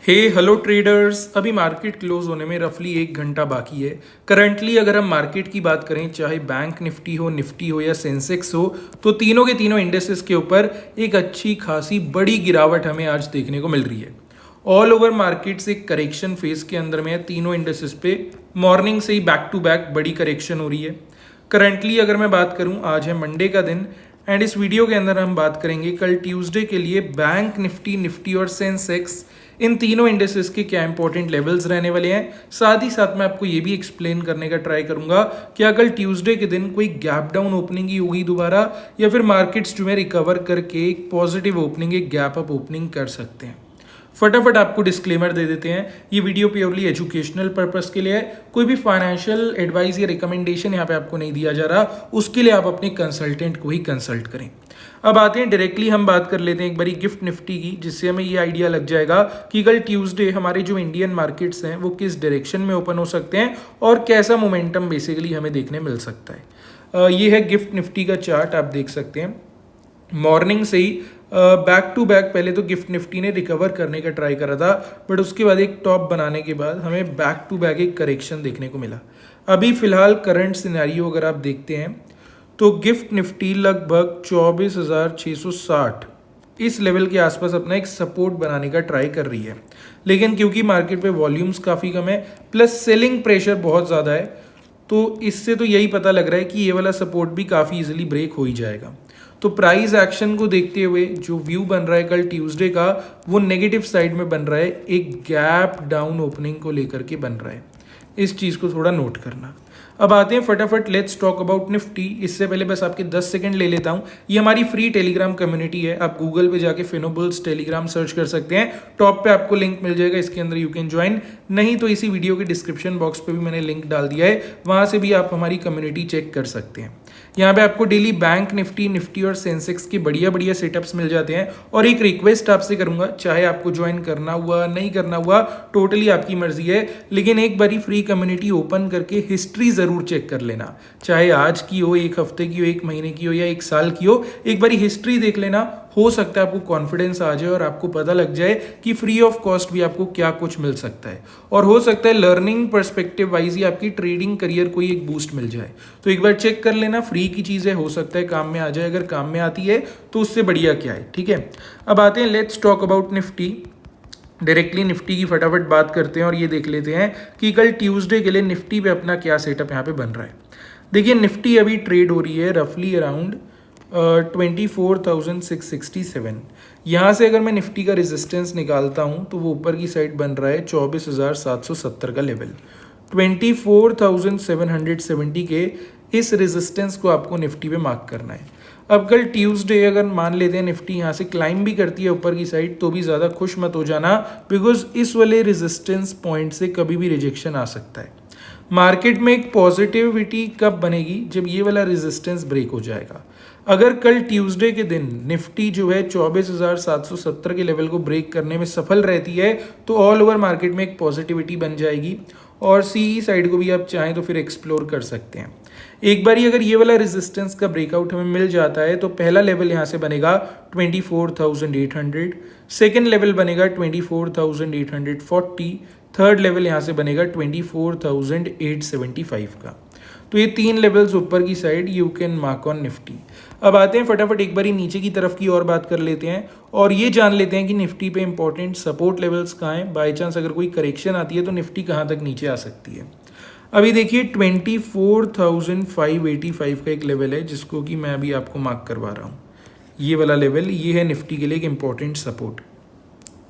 Hello traders. अभी market close होने में रफली 1 घंटा बाकी है। करंटली अगर हम मार्केट की बात करें, चाहे बैंक निफ्टी हो या सेंसेक्स हो, तो तीनों के तीनों इंडेसेस के ऊपर एक अच्छी खासी बड़ी गिरावट हमें आज देखने को मिल रही है। ऑल ओवर मार्केट्स एक करेक्शन फेज के अंदर में है। तीनों इंडेसेस पे मॉर्निंग से ही बैक टू बैक बड़ी करेक्शन हो रही है। करंटली अगर मैं बात करूं, आज है मंडे का दिन एंड इस वीडियो के अंदर हम बात करेंगे कल ट्यूसडे के लिए बैंक निफ्टी और सेंसेक्स, इन तीनों इंडेसेस के क्या इंपॉर्टेंट लेवल्स रहने वाले हैं। साथ ही साथ मैं आपको ये भी एक्सप्लेन करने का ट्राई करूंगा कि कल ट्यूसडे के दिन कोई गैप डाउन ओपनिंग ही होगी दोबारा, या फिर मार्केट्स जो है रिकवर करके एक पॉजिटिव ओपनिंग, एक गैप अप ओपनिंग कर सकते हैं। फटाफट आपको डिस्क्लेमर दे देते हैं, ये वीडियो प्योरली एजुकेशनल पर्पस के लिए है। कोई भी फाइनेंशियल एडवाइस या रिकमेंडेशन यहाँ पे आपको नहीं दिया जा रहा, उसके लिए आप अपने कंसल्टेंट को ही कंसल्ट करें। अब आते हैं डायरेक्टली, हम बात कर लेते हैं एक बारी गिफ्ट निफ्टी की, जिससे हमें ये आइडिया लग जाएगा कि कल ट्यूसडे हमारे जो इंडियन मार्केट्स हैं वो किस डायरेक्शन में ओपन हो सकते हैं और कैसा मोमेंटम बेसिकली हमें देखने मिल सकता है। ये है गिफ्ट निफ्टी का चार्ट, आप देख सकते हैं। मॉर्निंग से ही बैक टू बैक पहले तो गिफ्ट निफ्टी ने रिकवर करने का ट्राई करा था, बट उसके बाद एक टॉप बनाने के बाद हमें बैक टू बैक एक करेक्शन देखने को मिला। अभी फिलहाल करंट सिनेरियो अगर आप देखते हैं तो गिफ्ट निफ्टी लगभग 24,660 इस लेवल के आसपास अपना एक सपोर्ट बनाने का ट्राई कर रही है। लेकिन क्योंकि मार्केट पे वॉल्यूम्स काफ़ी कम है प्लस सेलिंग प्रेशर बहुत ज़्यादा है, तो इससे तो यही पता लग रहा है कि ये वाला सपोर्ट भी काफ़ी इजीली ब्रेक हो ही जाएगा। तो प्राइस एक्शन को देखते हुए जो व्यू बन रहा है कल ट्यूसडे का, वो नेगेटिव साइड में बन रहा है, एक गैप डाउन ओपनिंग को लेकर के बन रहा है। इस चीज़ को थोड़ा नोट करना। अब आते हैं फटाफट, लेट्स टॉक अबाउट निफ्टी। इससे पहले बस आपके 10 सेकंड ले लेता हूं। ये हमारी फ्री टेलीग्राम कम्युनिटी है, आप गूगल पे जाके फिनोबुल्स टेलीग्राम सर्च कर सकते हैं, टॉप पे आपको लिंक मिल जाएगा, इसके अंदर यू कैन ज्वाइन। नहीं तो इसी वीडियो के डिस्क्रिप्शन बॉक्स पे भी मैंने लिंक डाल दिया है, वहां से भी आप हमारी कम्युनिटी चेक कर सकते हैं। यहाँ पे आपको डेली बैंक निफ्टी और सेंसेक्स के बढ़िया बढ़िया सेटअप्स मिल जाते हैं। और एक रिक्वेस्ट आपसे करूंगा, चाहे आपको ज्वाइन करना हुआ नहीं करना हुआ, टोटली आपकी मर्जी है, लेकिन एक बारी फ्री कम्युनिटी ओपन करके हिस्ट्री जरूर चेक कर लेना। चाहे आज की हो, एक हफ्ते की हो, एक महीने की हो या एक साल की हो, एक बारी हिस्ट्री देख लेना। हो सकता है आपको कॉन्फिडेंस आ जाए और आपको पता लग जाए कि फ्री ऑफ कॉस्ट भी आपको क्या कुछ मिल सकता है, और हो सकता है लर्निंग पर्सपेक्टिव वाइज ही आपकी ट्रेडिंग करियर को ही एक बूस्ट मिल जाए। तो एक बार चेक कर लेना, फ्री की चीज़ है, हो सकता है काम में आ जाए। अगर काम में आती है तो उससे बढ़िया क्या है, ठीक है। अब आते हैं, let's talk about Nifty. Directly Nifty की फटाफट बात करते हैं और ये देख लेते हैं कि कल ट्यूसडे के लिए निफ्टी पे अपना क्या सेटअप यहाँ पे बन रहा है। देखिए, निफ्टी अभी ट्रेड हो रही है रफली अराउंड 24,667। यहाँ से अगर मैं निफ्टी का रेजिस्टेंस निकालता हूँ तो वो ऊपर की साइड बन रहा है 24,770 का लेवल। 24,770 के इस रेजिस्टेंस को आपको निफ्टी पे मार्क करना है। अब कल ट्यूसडे अगर मान लेते हैं निफ्टी यहाँ से क्लाइंब भी करती है ऊपर की साइड, तो भी ज़्यादा खुश मत हो जाना, बिकॉज इस वाले रेजिस्टेंस पॉइंट से कभी भी रिजेक्शन आ सकता है। मार्केट में एक पॉजिटिविटी कब बनेगी, जब ये वाला रेजिस्टेंस ब्रेक हो जाएगा। अगर कल ट्यूसडे के दिन निफ्टी जो है 24,770 के लेवल को ब्रेक करने में सफल रहती है, तो ऑल ओवर मार्केट में एक पॉजिटिविटी बन जाएगी, और सीई साइड को भी आप चाहें तो फिर एक्सप्लोर कर सकते हैं। एक बारी अगर ये वाला रेजिस्टेंस का ब्रेकआउट हमें मिल जाता है तो पहला लेवल यहाँ से बनेगा 24,800, सेकेंड लेवल बनेगा 24,840, थर्ड लेवल यहाँ से बनेगा 24,875 का। तो ये 3 लेवल्स ऊपर की side you can mark on Nifty. अब आते हैं फटाफट एक बारी नीचे की तरफ की और बात कर लेते हैं, और ये जान लेते हैं कि निफ्टी पे इंपॉर्टेंट सपोर्ट लेवल्स कहाँ हैं। बाई चांस अगर कोई करेक्शन आती है तो निफ्टी कहाँ तक नीचे आ सकती है। अभी देखिए 24,585 का एक लेवल है, जिसको कि मैं अभी आपको मार्क करवा रहा हूँ। ये वाला लेवल, ये है निफ्टी के लिए एक इंपॉर्टेंट सपोर्ट।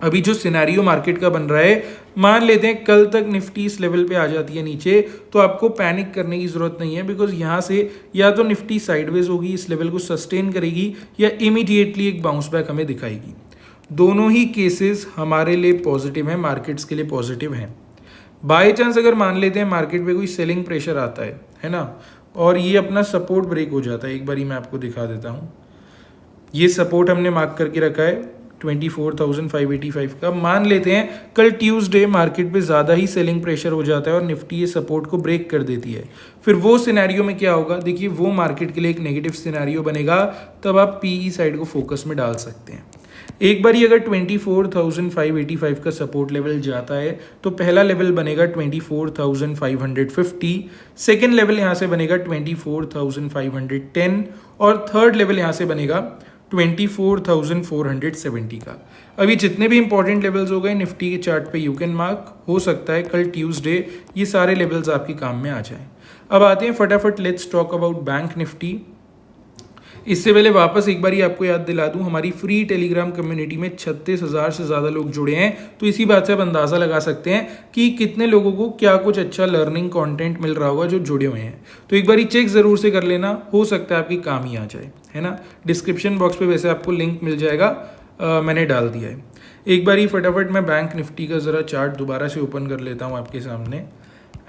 अभी जो सिनेरियो मार्केट का बन रहा है, मान लेते हैं कल तक निफ्टी इस लेवल पे आ जाती है नीचे, तो आपको पैनिक करने की जरूरत नहीं है, बिकॉज यहाँ से या तो निफ्टी साइडवेज होगी, इस लेवल को सस्टेन करेगी, या इमीडिएटली एक बाउंस बैक हमें दिखाएगी। दोनों ही केसेस हमारे लिए पॉजिटिव हैं, मार्केट्स के लिए पॉजिटिव हैं। बाई चांस अगर मान लेते हैं मार्केट पे कोई सेलिंग प्रेशर आता है ना, और ये अपना सपोर्ट ब्रेक हो जाता है, एक बारी मैं आपको दिखा देता हूँ। ये सपोर्ट हमने मार्क करके रखा है 24,585 का। मान लेते हैं कल ट्यूसडे मार्केट पे ज़्यादा ही सेलिंग प्रेशर हो जाता है और निफ्टी ये सपोर्ट को ब्रेक कर देती है, फिर वो सिनेरियो में क्या होगा, देखिए वो मार्केट के लिए एक नेगेटिव सिनेरियो बनेगा, तब आप पीई साइड को फोकस में डाल सकते हैं। एक बार ही अगर 24,585 का सपोर्ट लेवल जाता है तो पहला लेवल बनेगा 24,550, सेकेंड लेवल यहाँ से बनेगा 24,510 और थर्ड लेवल यहाँ से बनेगा 24,470 का। अभी जितने भी इंपॉर्टेंट लेवल्स हो गए निफ्टी के चार्ट पे यू कैन मार्क, हो सकता है कल ट्यूसडे ये सारे लेवल्स आपके काम में आ जाएं। अब आते हैं फटाफट, let's talk about bank Nifty. इससे पहले वापस एक बार ही आपको याद दिला दूं, हमारी फ्री टेलीग्राम कम्युनिटी में 36,000 से ज़्यादा लोग जुड़े हैं, तो इसी बात से आप अंदाज़ा लगा सकते हैं कि कितने लोगों को क्या कुछ अच्छा लर्निंग कंटेंट मिल रहा होगा जो जुड़े हुए हैं। तो एक बार ही चेक ज़रूर से कर लेना, हो सकता है आपकी काम ही आ जाए, है ना। डिस्क्रिप्शन बॉक्स पे वैसे आपको लिंक मिल जाएगा, मैंने डाल दिया है। एक बार ही फटाफट मैं बैंक निफ्टी का ज़रा चार्ट दोबारा से ओपन कर लेता हूँ आपके सामने,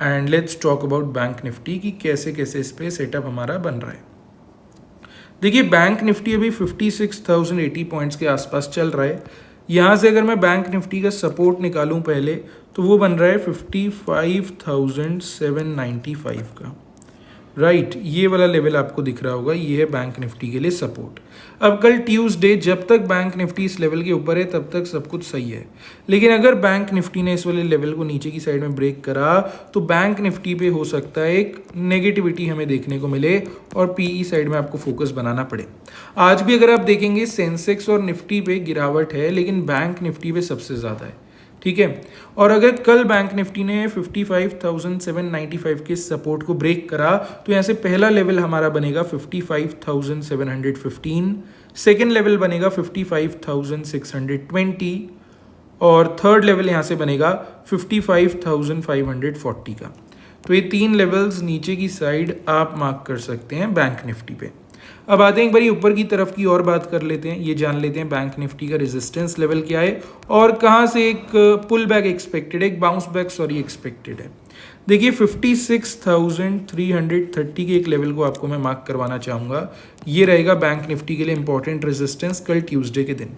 and let's talk about bank Nifty की कैसे कैसे इस पर सेटअप हमारा बन रहा है। देखिए बैंक निफ्टी अभी 56,080 पॉइंट्स के आसपास चल रहा है। यहाँ से अगर मैं बैंक निफ्टी का सपोर्ट निकालूं पहले, तो वो बन रहा है 55,795 का, राइट। ये वाला लेवल आपको दिख रहा होगा, ये है बैंक निफ्टी के लिए सपोर्ट। अब कल ट्यूसडे जब तक बैंक निफ्टी इस लेवल के ऊपर है तब तक सब कुछ सही है, लेकिन अगर बैंक निफ्टी ने इस वाले लेवल को नीचे की साइड में ब्रेक करा तो बैंक निफ्टी पे हो सकता है एक नेगेटिविटी हमें देखने को मिले और पीई साइड में आपको फोकस बनाना पड़े। आज भी अगर आप देखेंगे सेंसेक्स और निफ्टी पे गिरावट है, लेकिन बैंक निफ्टी पे सबसे ज़्यादा है, ठीक है। और अगर कल बैंक निफ्टी ने 55,795 के सपोर्ट को ब्रेक करा तो यहाँ से पहला लेवल हमारा बनेगा 55,715, सेकेंड लेवल बनेगा 55,620 और थर्ड लेवल यहाँ से बनेगा 55,540 का। तो ये तीन लेवल्स नीचे की साइड आप मार्क कर सकते हैं बैंक निफ्टी पे। अब आते हैं एक बार ऊपर की तरफ की और बात कर लेते हैं, ये जान लेते हैं बैंक निफ्टी का रेजिस्टेंस लेवल क्या है और कहाँ से एक पुल बैक एक्सपेक्टेड है, एक बाउंस बैक एक्सपेक्टेड है। देखिए 56,330 के एक लेवल को आपको मैं मार्क करवाना चाहूँगा, ये रहेगा बैंक निफ्टी के लिए इंपॉर्टेंट रेजिस्टेंस कल ट्यूसडे के दिन।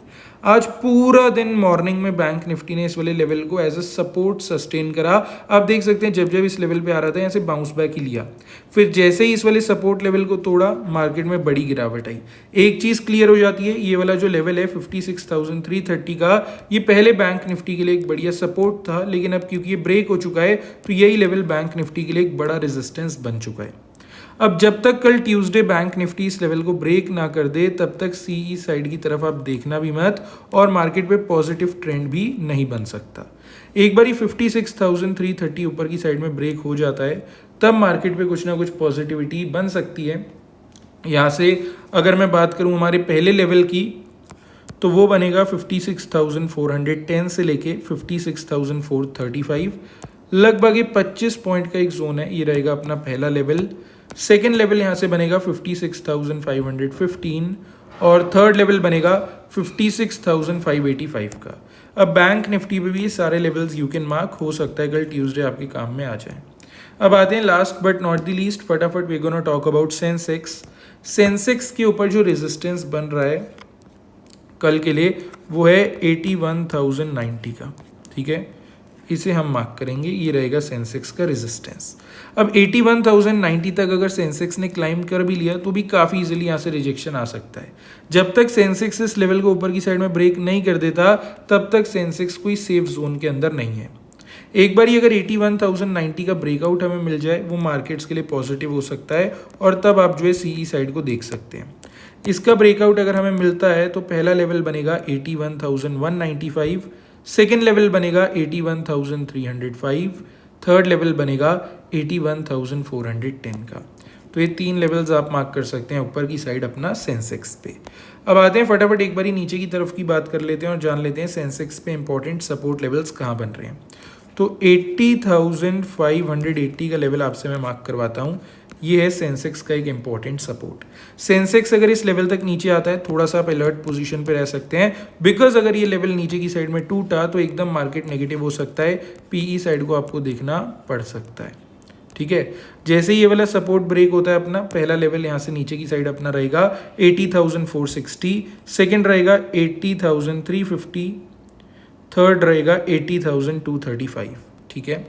आज पूरा दिन मॉर्निंग में बैंक निफ्टी ने इस वाले लेवल को एज अ सपोर्ट सस्टेन करा। आप देख सकते हैं जब जब इस लेवल पे आ रहा था यहाँ से बाउंस बैक ही लिया, फिर जैसे ही इस वाले सपोर्ट लेवल को तोड़ा मार्केट में बड़ी गिरावट आई। एक चीज़ क्लियर हो जाती है, ये वाला जो लेवल है 56,330 का, ये पहले बैंक निफ्टी के लिए एक बढ़िया सपोर्ट था, लेकिन अब क्योंकि ये ब्रेक हो चुका है तो यही लेवल बैंक निफ्टी के लिए एक बड़ा रेजिस्टेंस बन चुका है। अब जब तक कल ट्यूसडे बैंक निफ्टी इस लेवल को ब्रेक ना कर दे तब तक सीई साइड की तरफ आप देखना भी मत, और मार्केट पे पॉजिटिव ट्रेंड भी नहीं बन सकता। एक बार ही 56,330 ऊपर की साइड में ब्रेक हो जाता है तब मार्केट पे कुछ ना कुछ पॉजिटिविटी बन सकती है। यहाँ से अगर मैं बात करूँ हमारे पहले लेवल की, तो वो बनेगा 56,410 से लेके 56,435, लगभग ये 25 पॉइंट का एक जोन है, ये रहेगा अपना पहला लेवल। सेकेंड लेवल यहाँ से बनेगा 56,515 और थर्ड लेवल बनेगा 56,585 का। अब बैंक निफ्टी पे भी ये सारे लेवल्स यू कैन मार्क, हो सकता है कल ट्यूसडे आपके काम में आ जाए। अब आते हैं last but not the least, फटाफट we gonna talk about Sensex. Sensex के ऊपर जो रेजिस्टेंस बन रहा है कल के लिए वो है 81,090 का, ठीक है, इसे हम मार्क करेंगे, ये रहेगा सेंसेक्स का रेजिस्टेंस। अब 81,090 तक अगर सेंसेक्स ने क्लाइम कर भी लिया तो भी काफ़ी इजीली यहाँ से रिजेक्शन आ सकता है। जब तक सेंसेक्स इस लेवल को ऊपर की साइड में ब्रेक नहीं कर देता तब तक सेंसेक्स कोई सेफ जोन के अंदर नहीं है। एक बार ही अगर 81,090 का ब्रेकआउट हमें मिल जाए वो मार्केट्स के लिए पॉजिटिव हो सकता है और तब आप जो है सीई साइड को देख सकते हैं। इसका ब्रेकआउट अगर हमें मिलता है तो पहला लेवल बनेगा 81,195, सेकेंड लेवल बनेगा 81,305, थर्ड लेवल बनेगा 81,410 का। तो ये तीन लेवल्स आप मार्क कर सकते हैं ऊपर की साइड अपना सेंसेक्स पे। अब आते हैं फटाफट एक बारी नीचे की तरफ की बात कर लेते हैं और जान लेते हैं सेंसेक्स पे इंपॉर्टेंट सपोर्ट लेवल्स कहाँ बन रहे हैं। तो 80,580 का लेवल आपसे मैं मार्क करवाता हूँ, ये है सेंसेक्स का एक इंपॉर्टेंट सपोर्ट। सेंसेक्स अगर इस लेवल तक नीचे आता है थोड़ा सा आप अलर्ट पोजीशन पे रह सकते हैं, बिकॉज अगर ये लेवल नीचे की साइड में टूटा तो एकदम मार्केट नेगेटिव हो सकता है, पीई साइड को आपको देखना पड़ सकता है, ठीक है। जैसे ये वाला सपोर्ट ब्रेक होता है अपना, पहला लेवल यहाँ से नीचे की साइड अपना रहेगा 80,460, सेकेंड रहेगा 80,350, थर्ड रहेगा 80,235, ठीक है।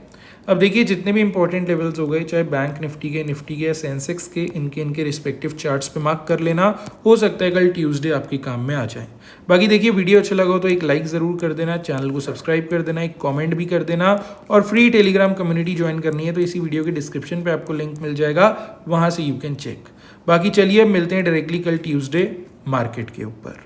अब देखिए जितने भी इंपॉर्टेंट लेवल्स हो गए, चाहे बैंक निफ्टी के या सेंसेक्स के, इनके रिस्पेक्टिव चार्ट्स पे मार्क कर लेना। हो सकता है कल ट्यूसडे आपके काम में आ जाए। बाकी देखिए वीडियो अच्छा लगा हो तो एक लाइक ज़रूर कर देना, चैनल को सब्सक्राइब कर देना, एक कमेंट भी कर देना, और फ्री टेलीग्राम कम्युनिटी ज्वाइन करनी है तो इसी वीडियो के डिस्क्रिप्शन पे आपको लिंक मिल जाएगा, वहाँ से यू कैन चेक। बाकी चलिए अब मिलते हैं डायरेक्टली कल ट्यूसडे मार्केट के ऊपर।